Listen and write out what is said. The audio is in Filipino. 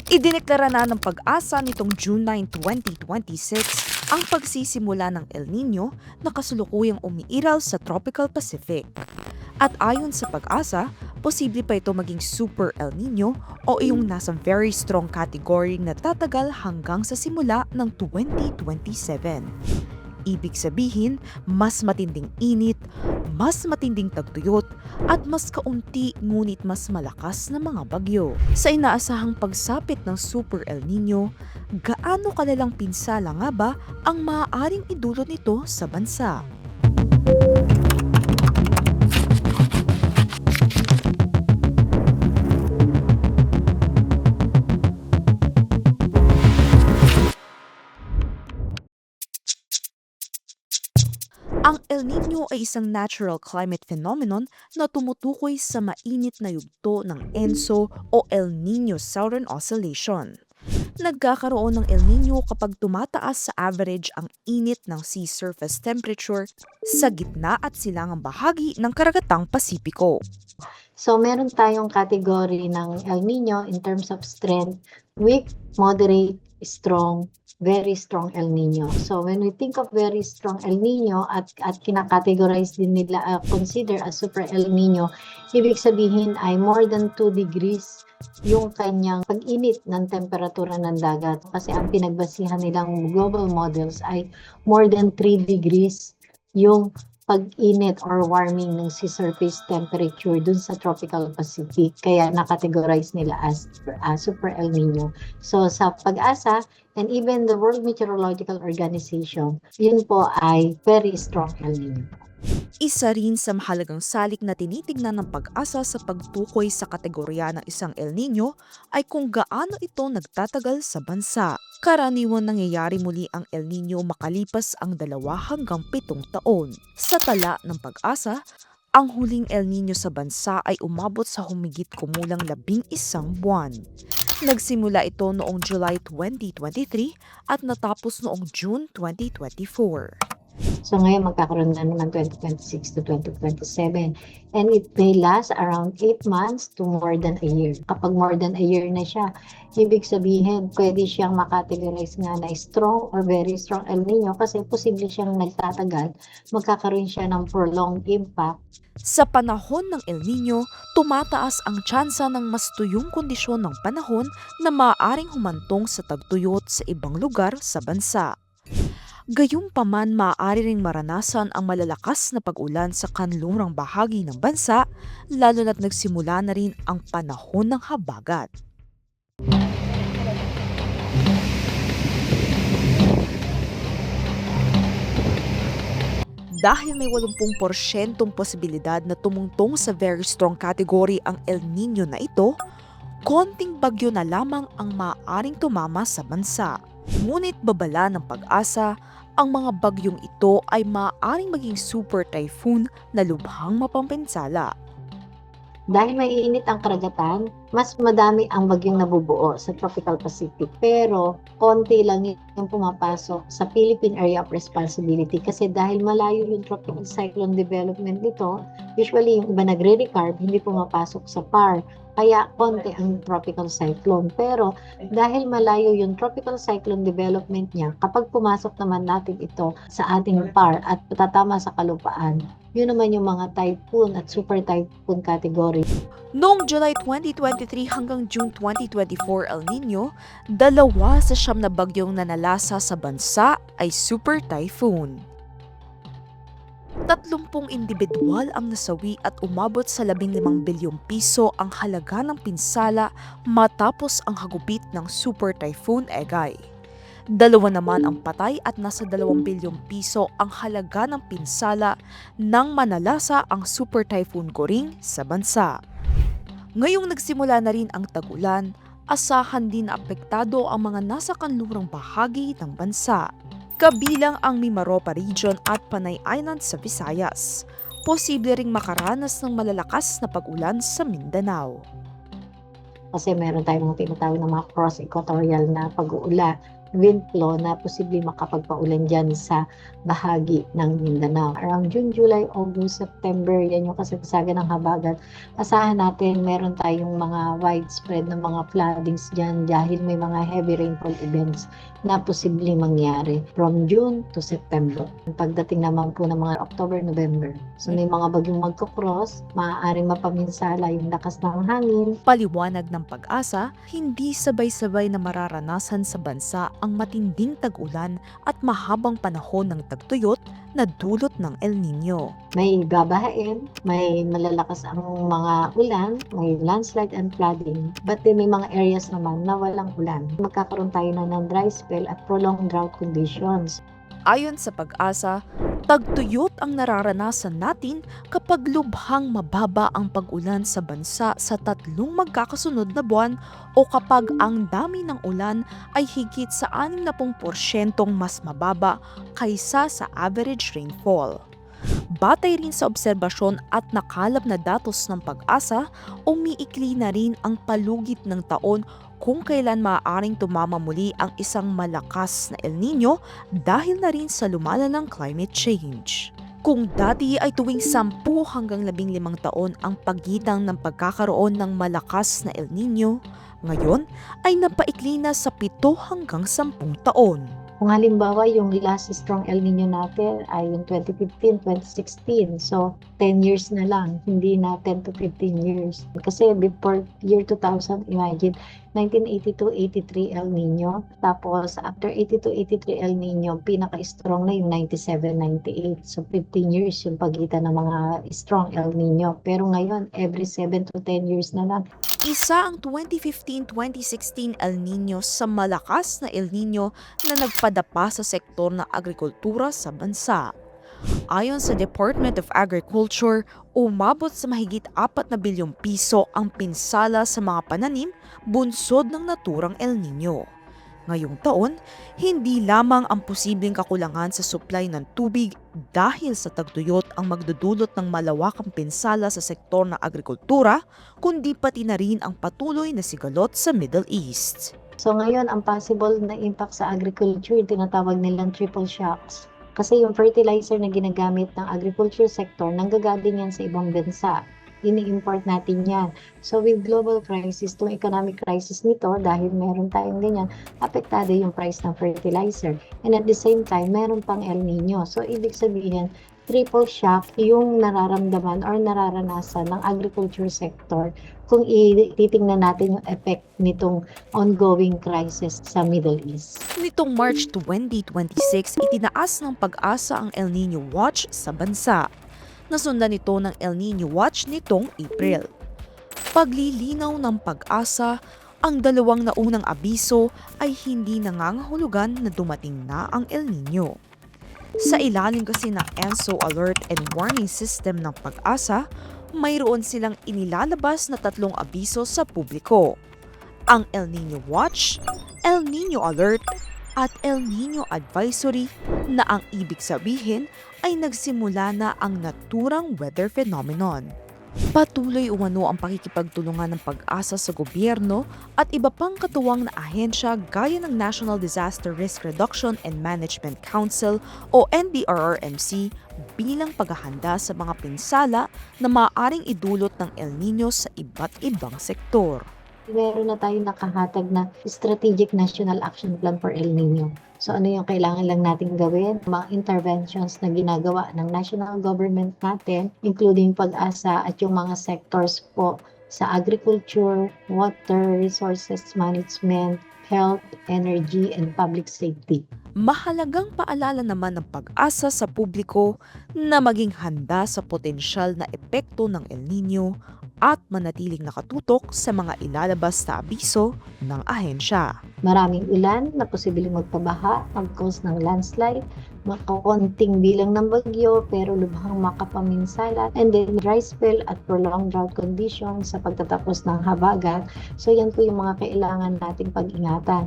Idineklara na ng Pag-asa nitong June 9, 2026 ang pagsisimula ng El Nino na kasalukuyang umiiral sa Tropical Pacific. At ayon sa Pag-asa, posible pa ito maging Super El Nino o iyong nasa very strong category na tatagal hanggang sa simula ng 2027. Ibig sabihin, mas matinding init, mas matinding tagtuyot, at mas kaunti ngunit mas malakas na mga bagyo. Sa inaasahang pagsapit ng Super El Nino, gaano kalalang pinsala nga ba ang maaaring idulot nito sa bansa? Ang El Nino ay isang natural climate phenomenon na tumutukoy sa mainit na yugto ng ENSO o El Nino Southern Oscillation. Nagkakaroon ng El Nino kapag tumataas sa average ang init ng sea surface temperature sa gitna at silangang bahagi ng karagatang Pasipiko. So, meron tayong category ng El Nino in terms of strength, weak, moderate, strong, very strong El Nino. So, when we think of very strong El Nino at kinakategorize din nila, consider as super El Nino, ibig sabihin ay more than 2 degrees yung kanyang pag-init ng temperatura ng dagat. Kasi ang pinagbasihan nilang global models ay more than 3 degrees yung pag-init or warming ng sea surface temperature dun sa tropical Pacific. Kaya nakategorize nila as Super El Nino. So sa Pag-asa and even the World Meteorological Organization, yun po ay very strong El Nino. Isa rin sa mahalagang salik na tinitignan ng Pag-asa sa pagtukoy sa kategorya ng isang El Nino ay kung gaano ito nagtatagal sa bansa. Karaniwan nangyayari muli ang El Nino makalipas ang 2 hanggang 7 taon. Sa tala ng Pag-asa, ang huling El Nino sa bansa ay umabot sa humigit kumulang 11 buwan. Nagsimula ito noong July 2023 at natapos noong June 2024. So ngayon magkakaroon na naman 2026 to 2027 and it may last around 8 months to more than a year. Kapag more than a year na siya, ibig sabihin pwede siyang makategorize nga na strong or very strong El Nino kasi posible siyang nagtatagal, magkakaroon siya ng prolonged impact. Sa panahon ng El Nino, tumataas ang tsansa ng mas tuyong kondisyon ng panahon na maaaring humantong sa tagtuyot sa ibang lugar sa bansa. Gayunpaman, maaari ring maranasan ang malalakas na pag-ulan sa kanlurang bahagi ng bansa, lalo na't nagsimula na rin ang panahon ng habagat. Dahil may 80% posibilidad na tumungtong sa very strong category ang El Nino na ito, konting bagyo na lamang ang maaaring tumama sa bansa. Ngunit babala ng Pag-asa, ang mga bagyong ito ay maaaring maging super typhoon na lubhang mapampinsala. Dahil maiinit ang karagatan, mas madami ang bagyong nabubuo sa Tropical Pacific. Pero konti lang yung pumapasok sa Philippine Area of Responsibility kasi dahil malayo yung tropical cyclone development nito, usually yung iba nagre-recarb, hindi pumapasok sa PAR. Kaya konti ang tropical cyclone. Pero dahil malayo yung tropical cyclone development niya, kapag pumasok naman natin ito sa ating PAR at patatama sa kalupaan, yun naman yung mga typhoon at super typhoon category. Noong July 2023 hanggang June 2024 El Nino, 2 sa 9 na bagyong nanalasa sa bansa ay super typhoon. 30 individual ang nasawi at umabot sa 15 bilyong piso ang halaga ng pinsala matapos ang hagupit ng Super Typhoon Egay. 2 naman ang patay at nasa 2 bilyong piso ang halaga ng pinsala nang manalasa ang Super Typhoon Goring sa bansa. Ngayong nagsimula na rin ang tag-ulan, asahan din na apektado ang mga nasa kanlurang bahagi ng bansa. Kabilang ang Mimaropa Region at Panay Island sa Visayas. Posible ring makaranas ng malalakas na pag-ulan sa Mindanao. Kasi meron tayong tinatawag na mga cross-equatorial na pag-uula wind flow na posibleng makapagpaulan dyan sa bahagi ng Mindanao. Around June, July, August, September, yan yung kasagsagan ng habagat. Asahan natin meron tayong mga widespread na mga floodings dyan dahil may mga heavy rainfall events na posibleng mangyari from June to September. Pagdating naman po ng mga October, November. So may mga bagyong magkocross, maaaring mapaminsala yung lakas ng hangin. Paliwanag ng Pag-asa, hindi sabay-sabay na mararanasan sa bansa ang matinding tag-ulan at mahabang panahon ng tagtuyot na dulot ng El Nino. May babahain, may malalakas ang mga ulan, may landslide and flooding. But then may mga areas naman na walang ulan. Magkakaroon tayo na ng dry spell at prolonged drought conditions. Ayon sa Pag-asa, tagtuyot ang nararanasan natin kapag lubhang mababa ang pag-ulan sa bansa sa 3 magkakasunod na buwan o kapag ang dami ng ulan ay higit sa 60% mas mababa kaysa sa average rainfall. Batay rin sa obserbasyon at nakalap na datos ng Pag-asa, umiikli na rin ang palugit ng taon kung kailan maaaring tumama muli ang isang malakas na El Nino dahil na rin sa lumalalang climate change. Kung dati ay tuwing 10 hanggang 15 taon ang pagitan ng pagkakaroon ng malakas na El Nino, ngayon ay napaikli na sa 7 hanggang 10 taon. Kung halimbawa yung last strong El Nino natin ay yung 2015-2016. So 10 years na lang, hindi na 10 to 15 years. Kasi before year 2000, imagine 1982-83 El Nino. Tapos after 82-83 El Nino, pinaka-strong na yung 97-98. So 15 years yung pagitan ng mga strong El Nino. Pero ngayon, every 7 to 10 years na lang. Isa ang 2015-2016 El Nino sa malakas na El Nino na nagpadapa sa sektor ng agrikultura sa bansa. Ayon sa Department of Agriculture, umabot sa mahigit 4 na bilyong piso ang pinsala sa mga pananim bunsod ng naturang El Nino. Ngayong taon, hindi lamang ang posibleng kakulangan sa supply ng tubig dahil sa tagtuyot ang magdudulot ng malawakang pinsala sa sektor ng agrikultura, kundi pati na rin ang patuloy na sigalot sa Middle East. So ngayon, ang possible na impact sa agriculture, tinatawag nilang triple shocks. Kasi yung fertilizer na ginagamit ng agriculture sector, nanggagaling yan sa ibang bansa. Ini-import natin yan. So with global crisis, itong economic crisis nito, dahil meron tayong ganyan, apektado yung price ng fertilizer. And at the same time, meron pang El Nino. So ibig sabihin, triple shock yung nararamdaman or nararanasan ng agriculture sector kung titingnan natin yung effect nitong ongoing crisis sa Middle East. Nitong March 2026, itinaas ng Pag-asa ang El Nino Watch sa bansa. Nasundan nito ng El Nino Watch nitong April. Paglilinaw ng Pag-asa, ang 2 naunang abiso ay hindi nangangahulugan na dumating na ang El Nino. Sa ilalim kasi ng ENSO Alert and Warning System ng Pag-asa, mayroon silang inilalabas na 3 abiso sa publiko. Ang El Nino Watch, El Nino Alert, at El Nino Advisory na ang ibig sabihin ay nagsimula na ang naturang weather phenomenon. Patuloy umano ang pakikipagtulungan ng Pag-asa sa gobyerno at iba pang katuwang na ahensya gaya ng National Disaster Risk Reduction and Management Council o NDRRMC bilang paghahanda sa mga pinsala na maaaring idulot ng El Nino sa iba't ibang sektor. Meron na tayong nakahatag na Strategic National Action Plan for El Nino. So ano yung kailangan lang natin gawin? Mga interventions na ginagawa ng national government natin, including Pag-asa at yung mga sectors po sa agriculture, water, resources management, health, energy, and public safety. Mahalagang paalala naman ng Pag-asa sa publiko na maging handa sa potensyal na epekto ng El Nino at manatiling nakatutok sa mga ilalabas na abiso ng ahensya. Maraming ulan na posibleng magpabaha, mag-cause ng landslide, makakonting bilang ng bagyo pero lubhang makapaminsala, and then dry spell at prolonged drought conditions sa pagtatapos ng habagat. So yan po yung mga kailangan nating pag-ingatan.